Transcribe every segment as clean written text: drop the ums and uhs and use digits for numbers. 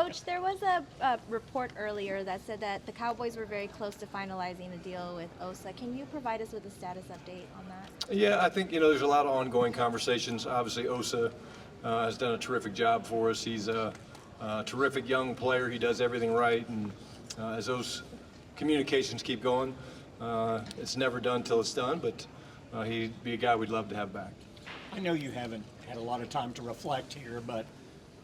Coach, there was a report earlier that said that the Cowboys were very close to finalizing a deal with Osa. Can you provide us with a status update on that? Yeah, I think, there's a lot of ongoing conversations. Obviously, Osa has done a terrific job for us. He's a terrific young player. He does everything right, and as those communications keep going, it's never done till it's done, but he'd be a guy we'd love to have back. I know you haven't had a lot of time to reflect here, but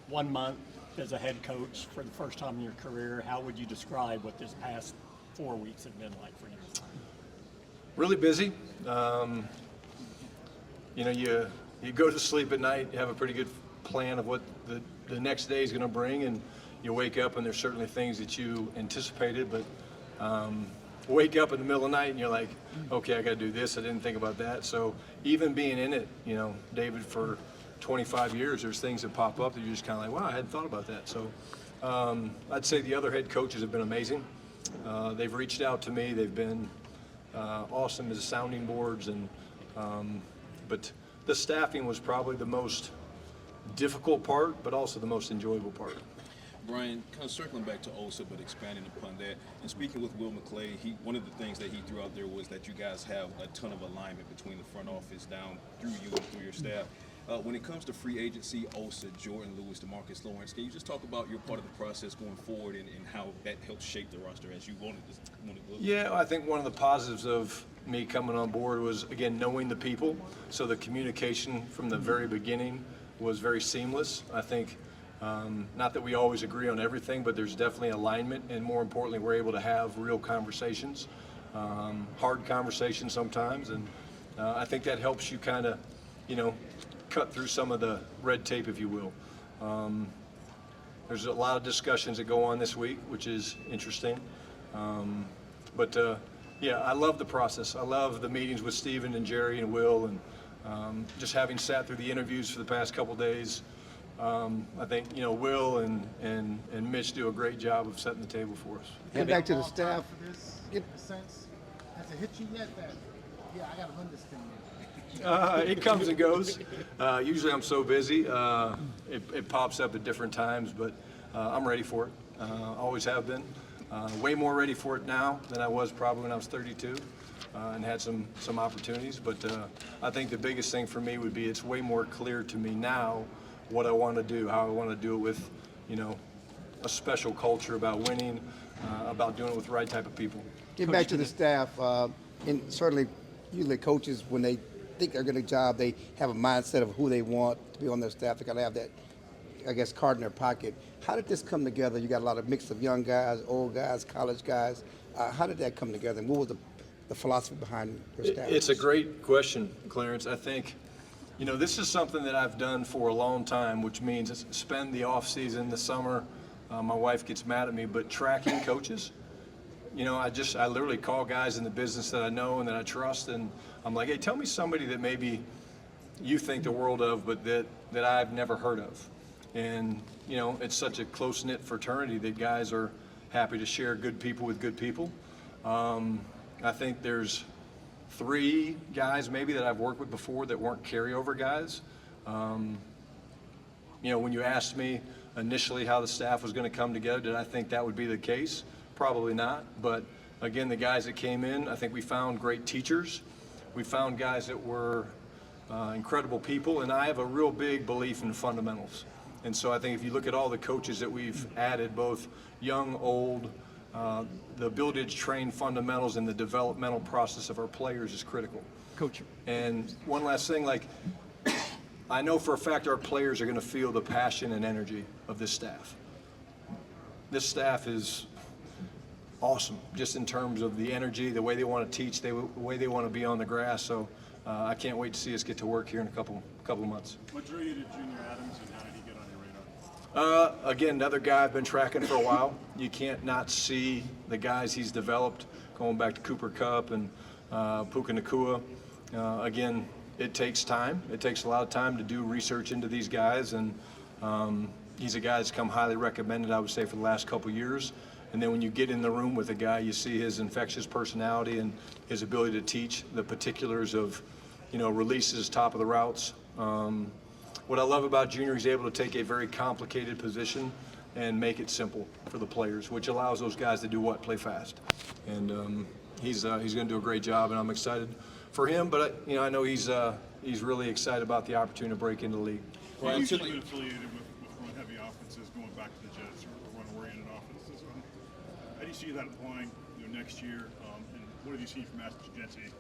1 month as a head coach for the first time in your career, how would you describe what this past 4 weeks have been like for you? Really busy. You go to sleep at night, you have a pretty good plan of what the next day is going to bring, and you wake up and there's certainly things that you anticipated, but wake up in the middle of the night and you're like, okay, I got to do this. I didn't think about that. So even being in it, David, for 25 years, there's things that pop up that you're just kind of like, wow, I hadn't thought about that. So I'd say the other head coaches have been amazing. They've reached out to me. They've been awesome as sounding boards, but the staffing was probably the most difficult part, but also the most enjoyable part. Brian, kind of circling back to Osa, but expanding upon that, and speaking with Will McClay, one of the things that he threw out there was that you guys have a ton of alignment between the front office down through you and through your staff. When it comes to free agency, Osa, Jordan Lewis, DeMarcus Lawrence, can you just talk about your part of the process going forward and how that helps shape the roster as you want to go? Yeah, I think one of the positives of me coming on board was, again, knowing the people. So the communication from the very beginning was very seamless. I think, not that we always agree on everything, but there's definitely alignment, and more importantly, we're able to have real conversations, hard conversations sometimes, and I think that helps you kind of, cut through some of the red tape, if you will. There's a lot of discussions that go on this week, which is interesting. Yeah, I love the process. I love the meetings with Steven and Jerry and Will, and just having sat through the interviews for the past couple days, I think Will and Mitch do a great job of setting the table for us. Get back to the staff. For this, in a sense, has it hit you yet that I got to run this thing? It comes and goes. Usually I'm so busy, it pops up at different times, but I'm ready for it. Always have been. Way more ready for it now than I was probably when I was 32 and had some opportunities. But I think the biggest thing for me would be it's way more clear to me now what I want to do, how I want to do it with, a special culture about winning, about doing it with the right type of people. Get back to the staff, and certainly usually coaches, when they think they're getting a job, they have a mindset of who they want to be on their staff. They got to have that, I guess, card in their pocket. How did this come together? You got a lot of mix of young guys, old guys, college guys. How did that come together, and what was the philosophy behind your staff? It's a great question, Clarence. I think, this is something that I've done for a long time, which means spend the off season, the summer. My wife gets mad at me, but tracking coaches. I literally call guys in the business that I know and that I trust, and I'm like, hey, tell me somebody that maybe you think the world of, but that I've never heard of. And, it's such a close-knit fraternity that guys are happy to share good people with good people. I think there's 3 guys maybe that I've worked with before that weren't carryover guys. When you asked me initially how the staff was going to come together, did I think that would be the case? Probably not. But again, the guys that came in, I think we found great teachers. We found guys that were incredible people, and I have a real big belief in fundamentals. And so I think if you look at all the coaches that we've added, both young, old, the ability to train fundamentals and the developmental process of our players is critical. Coach. And one last thing, I know for a fact our players are going to feel the passion and energy of this staff. This staff is awesome, just in terms of the energy, the way they want to teach, the way they want to be on the grass. So I can't wait to see us get to work here in a couple of months. What drew you to Junior Adams, and how did he get on your radar? Again, another guy I've been tracking for a while. You can't not see the guys he's developed, going back to Cooper Kupp and Puka Nacua. Again, it takes time. It takes a lot of time to do research into these guys, and he's a guy that's come highly recommended, I would say, for the last couple of years. And then when you get in the room with a guy, you see his infectious personality and his ability to teach the particulars of, releases, top of the routes. What I love about Junior, he's able to take a very complicated position and make it simple for the players, which allows those guys to do what? Play fast. And he's going to do a great job, and I'm excited for him. But I know he's really excited about the opportunity to break into the league. Brian, You've to been the- affiliated with run-heavy offenses going back to the Jets or run-oriented offenses. How do you see that applying next year? And what have you seen from Genty,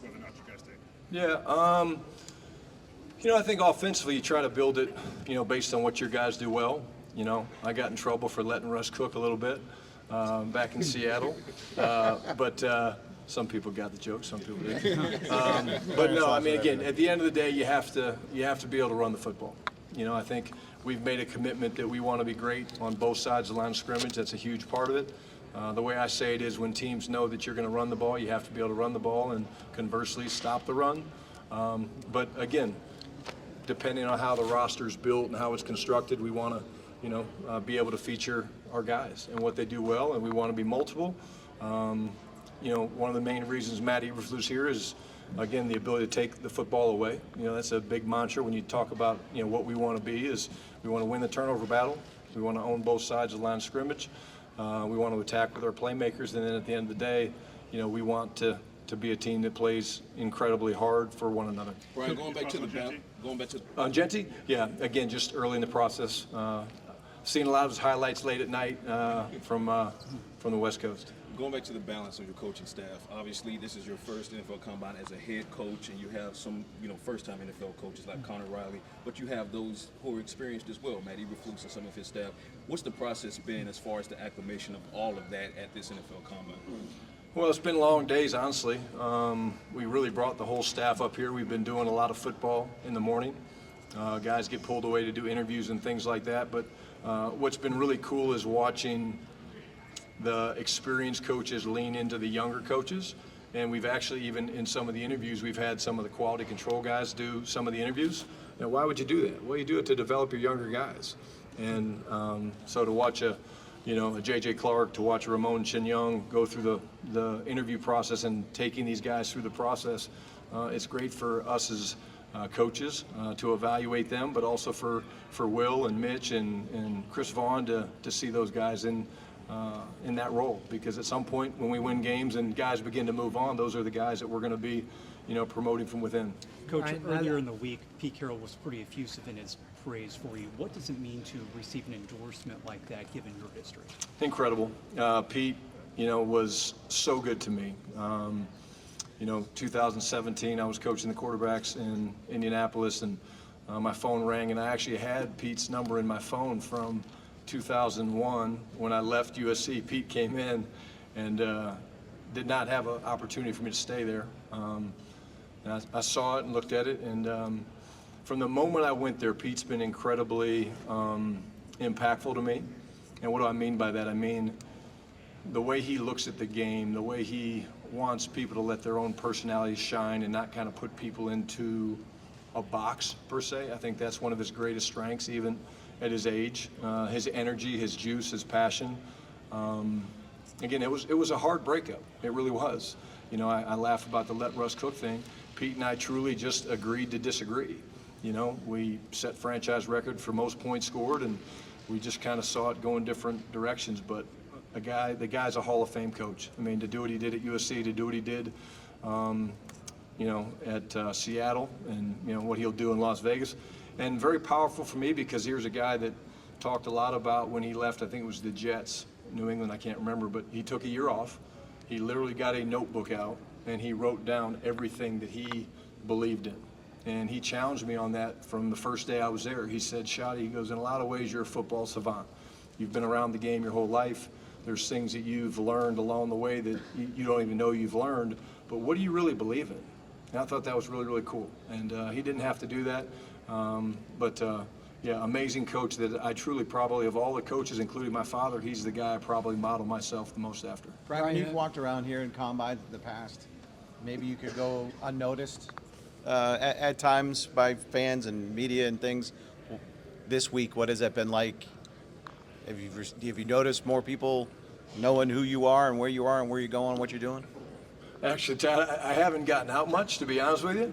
whether or not you guys take? Yeah, I think offensively you try to build it, based on what your guys do well. I got in trouble for letting Russ cook a little bit back in Seattle, but some people got the joke, some people didn't. But no, I mean, again, at the end of the day, you have to be able to run the football. I think we've made a commitment that we want to be great on both sides of the line of scrimmage. That's a huge part of it. The way I say it is when teams know that you're going to run the ball, you have to be able to run the ball and conversely stop the run. But again, depending on how the roster is built and how it's constructed, we want to, be able to feature our guys and what they do well, and we want to be multiple. One of the main reasons Matt Eberflus here is, again, the ability to take the football away. That's a big mantra when you talk about, what we want to be is we want to win the turnover battle. We want to own both sides of the line of scrimmage. We want to attack with our playmakers, and then at the end of the day, we want to be a team that plays incredibly hard for one another. Brian, going back to On Genty, yeah, again, just early in the process. Seen a lot of his highlights late at night from the West Coast. Going back to the balance of your coaching staff, obviously this is your first NFL combine as a head coach, and you have some, first-time NFL coaches like Connor Riley, but you have those who are experienced as well, Matt Eberflus and some of his staff. What's the process been as far as the acclimation of all of that at this NFL combine? Well, it's been long days, honestly. We really brought the whole staff up here. We've been doing a lot of football in the morning. Guys get pulled away to do interviews and things like that, but what's been really cool is watching the experienced coaches lean into the younger coaches. And we've actually, even in some of the interviews, we've had some of the quality control guys do some of the interviews. Now, why would you do that? Well, you do it to develop your younger guys. And so to watch a J.J. Clark, to watch a Ramon Chinyong go through the interview process and taking these guys through the process, it's great for us as coaches to evaluate them, but also for Will and Mitch and Chris Vaughn to see those guys in that role, because at some point when we win games and guys begin to move on, those are the guys that we're going to be, promoting from within. Coach, earlier in the week, Pete Carroll was pretty effusive in his praise for you. What does it mean to receive an endorsement like that, given your history? Incredible. Pete, was so good to me. 2017, I was coaching the quarterbacks in Indianapolis, and my phone rang, and I actually had Pete's number in my phone from 2001 when I left USC. Pete came in and did not have an opportunity for me to stay there. And I saw it and looked at it, and from the moment I went there, Pete's been incredibly impactful to me. And what do I mean by that? I mean the way he looks at the game, the way he wants people to let their own personalities shine and not kind of put people into a box per se. I think that's one of his greatest strengths, even at his age. His energy, his juice, his passion. Again, it was a hard breakup. It really was. I laugh about the let Russ cook thing. Pete and I truly just agreed to disagree. We set franchise record for most points scored, and we just kind of saw it going different directions. But the guy's a Hall of Fame coach. I mean, to do what he did at USC, to do what he did, at Seattle, and what he'll do in Las Vegas, and very powerful for me because here's a guy that talked a lot about when he left. I think it was the Jets, New England. I can't remember, but he took a year off. He literally got a notebook out and he wrote down everything that he believed in. And he challenged me on that from the first day I was there. He said, Schotty, he goes, in a lot of ways, you're a football savant. You've been around the game your whole life. There's things that you've learned along the way that you don't even know you've learned. But what do you really believe in? And I thought that was really, really cool. And he didn't have to do that. Yeah, amazing coach that I truly probably, of all the coaches, including my father, he's the guy I probably model myself the most after. Brian, you've walked around here in combines in the past. Maybe you could go unnoticed at times by fans and media and things. This week, what has that been like? Have you noticed more people knowing who you are and where you are and where you're going, what you're doing? Actually, Chad, I haven't gotten out much, to be honest with you.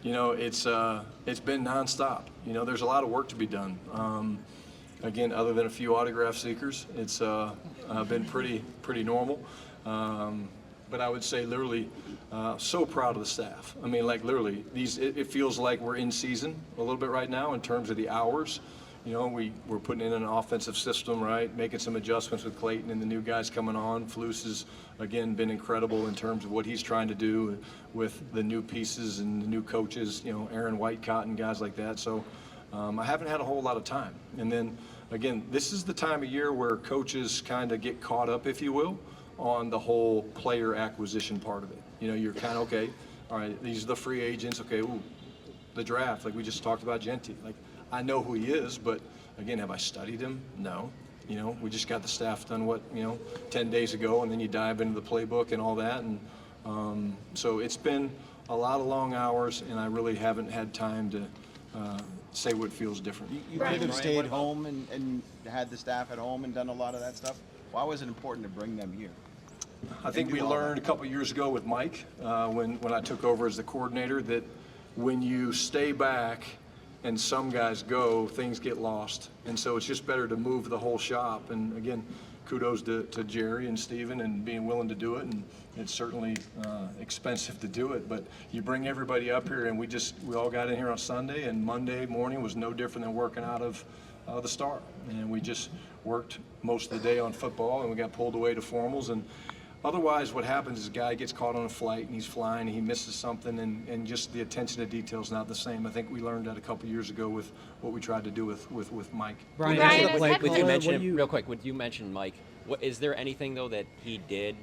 It's been nonstop. There's a lot of work to be done. again, other than a few autograph seekers, it's been pretty normal. But I would say literally so proud of the staff. I mean, like literally, it feels like we're in season a little bit right now in terms of the hours. You know, we're putting in an offensive system, right? Making some adjustments with Clayton and the new guys coming on. Flus has, again, been incredible in terms of what he's trying to do with the new pieces and the new coaches, you know, Aaron Whitecott and guys like that. So I haven't had a whole lot of time. And then, again, this is the time of year where coaches kind of get caught up, if you will, on the whole player acquisition part of it. You know, you're kind of, okay, all right, these are the free agents. Okay, ooh, the draft, like we just talked about Genty. Like, I know who he is, but again, have I studied him? No. You know, we just got the staff done, 10 days ago, and then you dive into the playbook and all that. And so it's been a lot of long hours, and I really haven't had time to say what feels different. You could have stayed home and had the staff at home and done a lot of that stuff. Why was it important to bring them here? I think we learned a couple years ago with Mike, when I took over as the coordinator, that when you stay back and some guys go, things get lost. And so it's just better to move the whole shop. And again, kudos to Jerry and Steven and being willing to do it. And it's certainly expensive to do it, but you bring everybody up here, and we all got in here on Sunday, and Monday morning was no different than working out of the Star. And we just worked most of the day on football, and we got pulled away to formals. And otherwise, what happens is a guy gets caught on a flight and he's flying and he misses something, and just the attention to detail is not the same. I think we learned that a couple years ago with what we tried to do with Mike. Brian, would you mention real quick? Would you mention Mike? Is there anything though that he did?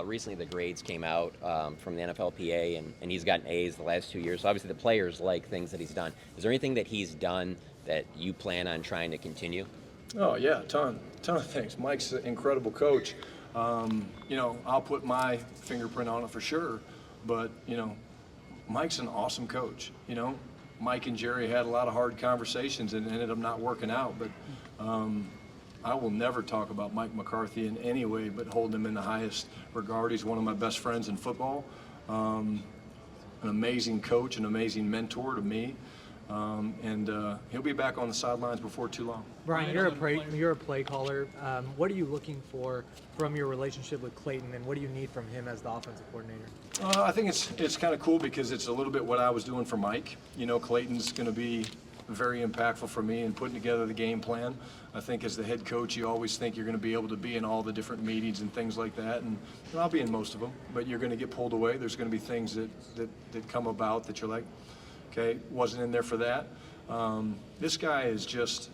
Recently, the grades came out from the NFLPA, and he's gotten A's the last 2 years. So obviously, the players like things that he's done. Is there anything that he's done that you plan on trying to continue? Oh yeah, ton of things. Mike's an incredible coach. You know, I'll put my fingerprint on it for sure, but you know, Mike's an awesome coach. You know, Mike and Jerry had a lot of hard conversations and ended up not working out, but I will never talk about Mike McCarthy in any way but hold him in the highest regard. He's one of my best friends in football, an amazing coach, an amazing mentor to me. And he'll be back on the sidelines before too long. Brian, you're a play caller. What are you looking for from your relationship with Clayton, and what do you need from him as the offensive coordinator? I think it's kind of cool because it's a little bit what I was doing for Mike. You know, Clayton's going to be very impactful for me in putting together the game plan. I think as the head coach, you always think you're going to be able to be in all the different meetings and things like that, and I'll be in most of them, but you're going to get pulled away. There's going to be things that come about that you're like, okay, wasn't in there for that. This guy is just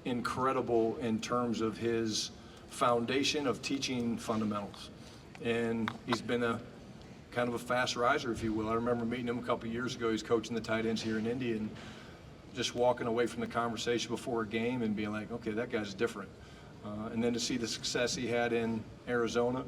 incredible in terms of his foundation of teaching fundamentals. And he's been a kind of a fast riser, if you will. I remember meeting him a couple years ago. He's coaching the tight ends here in Indy, and just walking away from the conversation before a game and being like, okay, that guy's different. And then to see the success he had in Arizona,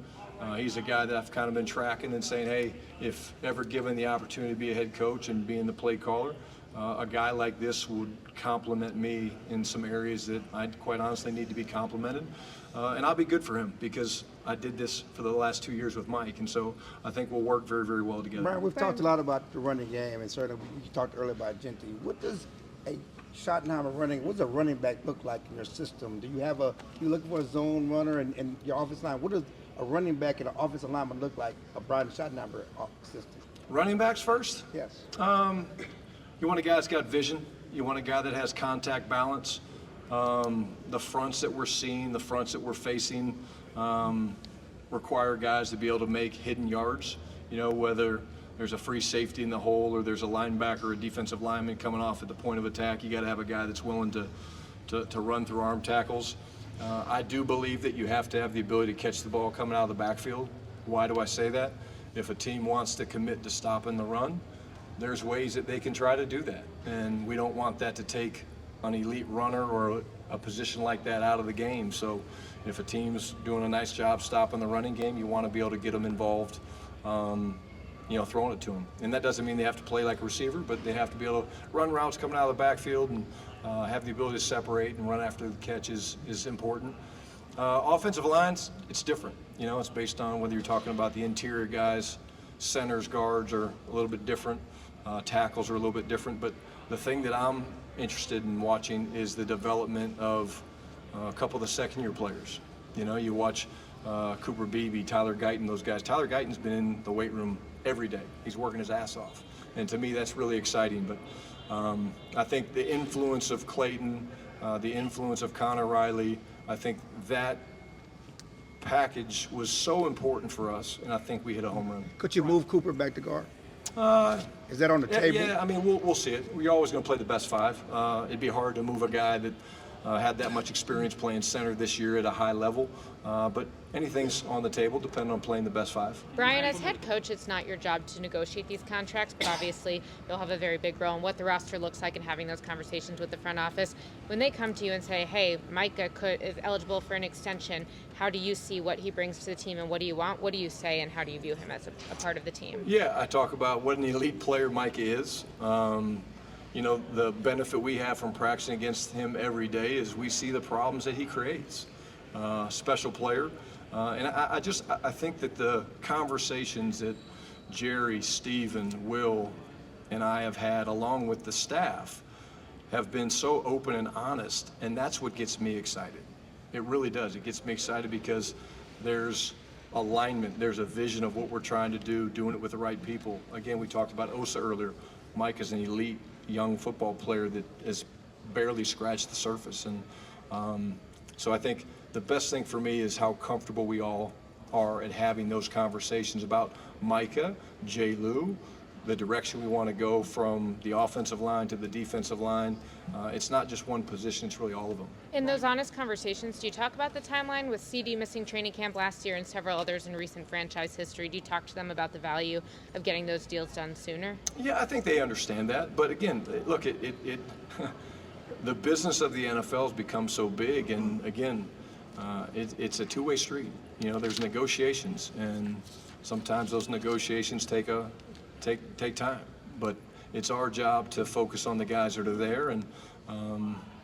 he's a guy that I've kind of been tracking and saying, hey, if ever given the opportunity to be a head coach and being the play caller, a guy like this would complement me in some areas that I quite honestly need to be complimented. And I'll be good for him because I did this for the last 2 years with Mike, and so I think we'll work very, very well together. Brian, we've talked a lot about the running game, and certainly we talked earlier about Genty. What does a Schottenheimer what does a running back look like in your system? Do you have you looking for a zone runner and your offensive line? What does a running back and an offensive lineman look like a Brian Schottenheimer system? Running backs first? Yes. You want a guy that's got vision. You want a guy that has contact balance. The fronts that we're seeing, the fronts that we're facing require guys to be able to make hidden yards. You know, whether there's a free safety in the hole or there's a linebacker or a defensive lineman coming off at the point of attack, you got to have a guy that's willing to run through arm tackles. I do believe that you have to have the ability to catch the ball coming out of the backfield. Why do I say that? If a team wants to commit to stopping the run, there's ways that they can try to do that. And we don't want that to take an elite runner or a position like that out of the game. So if a team's doing a nice job stopping the running game, you want to be able to get them involved, you know, throwing it to them. And that doesn't mean they have to play like a receiver, but they have to be able to run routes coming out of the backfield and have the ability to separate and run after the catch is important. Offensive lines, it's different. You know, it's based on whether you're talking about the interior guys, centers, guards are a little bit different, tackles are a little bit different. But the thing that I'm interested in watching is the development of a couple of the second-year players. You know, you watch Cooper Beebe, Tyler Guyton, those guys. Tyler Guyton's been in the weight room every day. He's working his ass off. And to me, that's really exciting. But I think the influence of Clayton, the influence of Connor Riley, I think that package was so important for us, and I think we hit a home run. Could you move Cooper back to guard? Is that on the Yeah, table? yeah, I mean, we'll see it. We're always going to play the best five. It'd be hard to move a guy that had that much experience playing center this year at a high level. But anything's on the table, depending on playing the best five. Brian, as head coach, it's not your job to negotiate these contracts, but obviously you'll have a very big role in what the roster looks like and having those conversations with the front office. When they come to you and say, hey, Micah is eligible for an extension, how do you see what he brings to the team and what do you want? What do you say and how do you view him as a part of the team? Yeah, I talk about what an elite player Micah is. You know, the benefit we have from practicing against him every day is we see the problems that he creates. Special player. And I think that the conversations that Jerry, Steven, Will, and I have had along with the staff have been so open and honest, and that's what gets me excited. It really does. It gets me excited because there's alignment, there's a vision of what we're trying to do, doing it with the right people. Again, we talked about Osa earlier. Mike is an elite young football player that has barely scratched the surface. And so I think the best thing for me is how comfortable we all are at having those conversations about Micah, J. Lou, the direction we want to go from the offensive line to the defensive line. It's not just one position, it's really all of them. In those honest conversations, do you talk about the timeline with CD missing training camp last year and several others in recent franchise history? Do you talk to them about the value of getting those deals done sooner? Yeah, I think they understand that. But again, look, the business of the NFL has become so big, and again, it's a two-way street. You know, there's negotiations, and sometimes those negotiations take time. But it's our job to focus on the guys that are there, and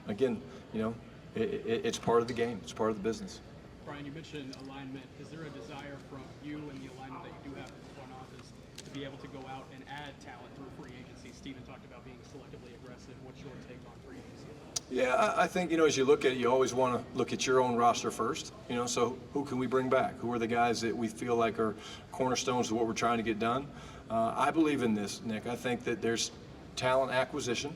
again, you know, it's part of the game. It's part of the business. Brian, you mentioned alignment. Is there a desire from you and the alignment that you do have in the front office to be able to go out and add talent through free agency? Steven talked about being selectively aggressive. What's your take on free agency? Yeah, I think, you know, as you look at it, you always want to look at your own roster first. You know, so who can we bring back? Who are the guys that we feel like are cornerstones of what we're trying to get done? I believe in this, Nick. I think that there's talent acquisition,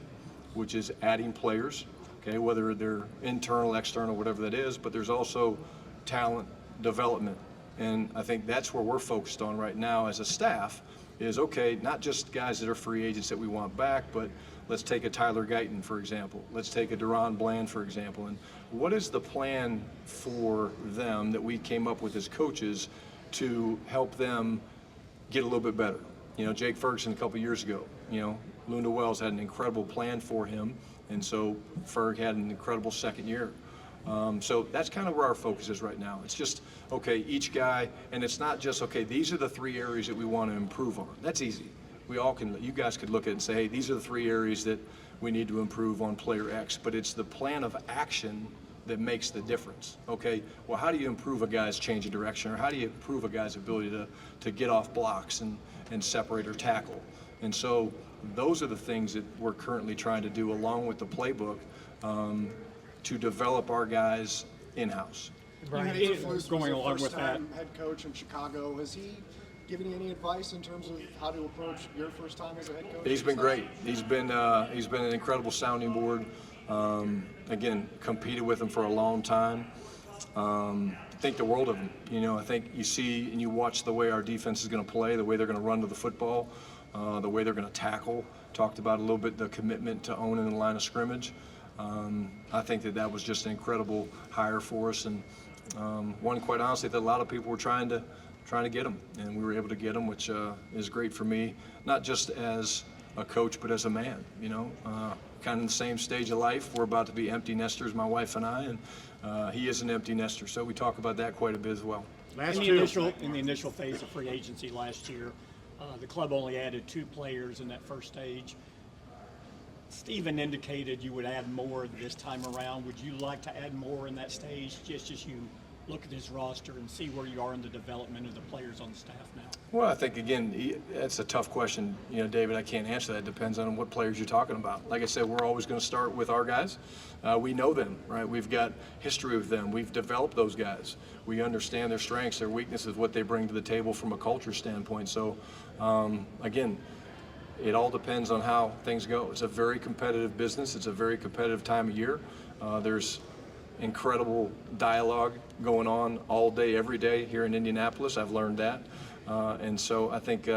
which is adding players, okay, whether they're internal, external, whatever that is, but there's also talent development. And I think that's where we're focused on right now as a staff is, okay, not just guys that are free agents that we want back, but let's take a Tyler Guyton, for example. Let's take a Deron Bland, for example. And what is the plan for them that we came up with as coaches to help them get a little bit better? You know, Jake Ferguson a couple years ago, you know, Lunda Wells had an incredible plan for him, and so Ferg had an incredible second year. So that's kind of where our focus is right now. It's just, okay, each guy, and it's not just, okay, these are the 3 areas that we want to improve on. That's easy. We all can, you guys could look at it and say, hey, these are the 3 areas that we need to improve on player X, but it's the plan of action that makes the difference. Okay, well, how do you improve a guy's change of direction, or how do you improve a guy's ability to get off blocks and separate or tackle? And so those are the things that we're currently trying to do along with the playbook to develop our guys in-house. Brian, going along with that, head coach in Chicago, has he given you any advice in terms of how to approach your first time as a head coach? He's been great. He's been an incredible sounding board. Again, competed with him for a long time. Think the world of him. You know, I think you see and you watch the way our defense is going to play, the way they're going to run to the football, the way they're going to tackle. Talked about a little bit the commitment to owning the line of scrimmage. I think that was just an incredible hire for us, and one, quite honestly, that a lot of people were trying to get him, and we were able to get him, which is great for me, not just as a coach, but as a man. You know, kind of in the same stage of life. We're about to be empty nesters, my wife and I, and he is an empty nester, so we talk about that quite a bit as well. In the initial phase of free agency last year, the club only added 2 players in that first stage. Steven indicated you would add more this time around. Would you like to add more in that stage, just as you look at his roster and see where you are in the development of the players on the staff now? Well, I think, again, it's a tough question. You know, David, I can't answer that. It depends on what players you're talking about. Like I said, we're always going to start with our guys. We know them, right? We've got history with them. We've developed those guys. We understand their strengths, their weaknesses, what they bring to the table from a culture standpoint. So, again, it all depends on how things go. It's a very competitive business. It's a very competitive time of year. There's incredible dialogue going on all day, every day here in Indianapolis. I've learned that. And so I think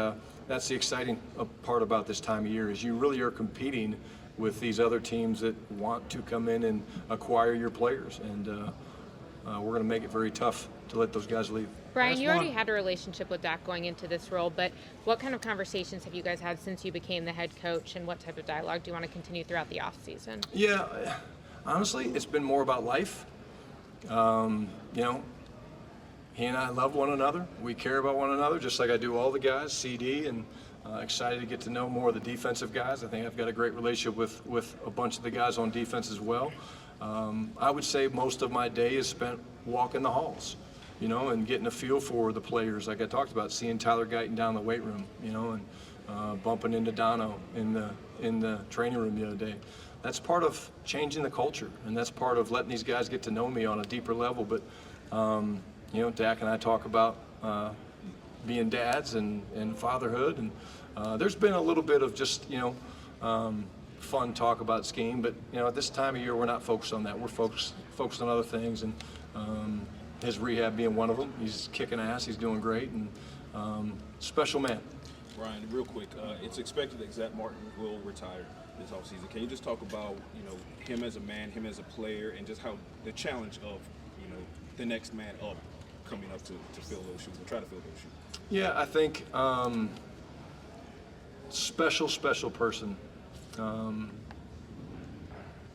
that's the exciting part about this time of year is you really are competing with these other teams that want to come in and acquire your players. And we're going to make it very tough to let those guys leave. Brian, you already had a relationship with Dak going into this role, but what kind of conversations have you guys had since you became the head coach, and what type of dialogue do you want to continue throughout the offseason? Yeah, honestly, it's been more about life. You know, he and I love one another. We care about one another, just like I do all the guys, CD, and excited to get to know more of the defensive guys. I think I've got a great relationship with a bunch of the guys on defense as well. I would say most of my day is spent walking the halls, you know, and getting a feel for the players, like I talked about, seeing Tyler Guyton down the weight room, you know, and bumping into Dono in the training room the other day. That's part of changing the culture, and that's part of letting these guys get to know me on a deeper level. But you know, Dak and I talk about being dads and fatherhood, and there's been a little bit of just, you know, fun talk about skiing, but you know, at this time of year, we're not focused on that. We're focused on other things, and his rehab being one of them. He's kicking ass. He's doing great, and special man. Brian, real quick, it's expected that Zach Martin will retire this offseason. Can you just talk about, you know, him as a man, him as a player, and just how the challenge of, you know, the next man up coming up to fill those shoes, or try to fill those shoes? Yeah, I think special person.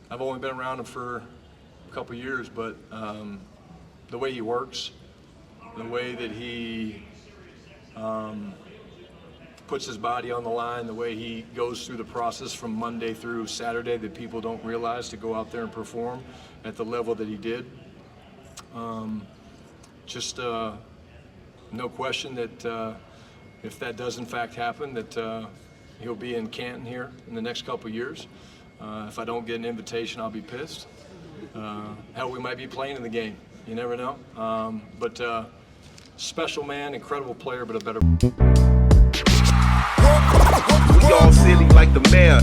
I've only been around him for a couple years, but the way he works, the way that he puts his body on the line, the way he goes through the process from Monday through Saturday that people don't realize to go out there and perform at the level that he did. No question that if that does in fact happen, that he'll be in Canton here in the next couple years. If I don't get an invitation, I'll be pissed. Hell, we might be playing in the game. You never know. But special man, incredible player, but a better. We all silly like the mayor.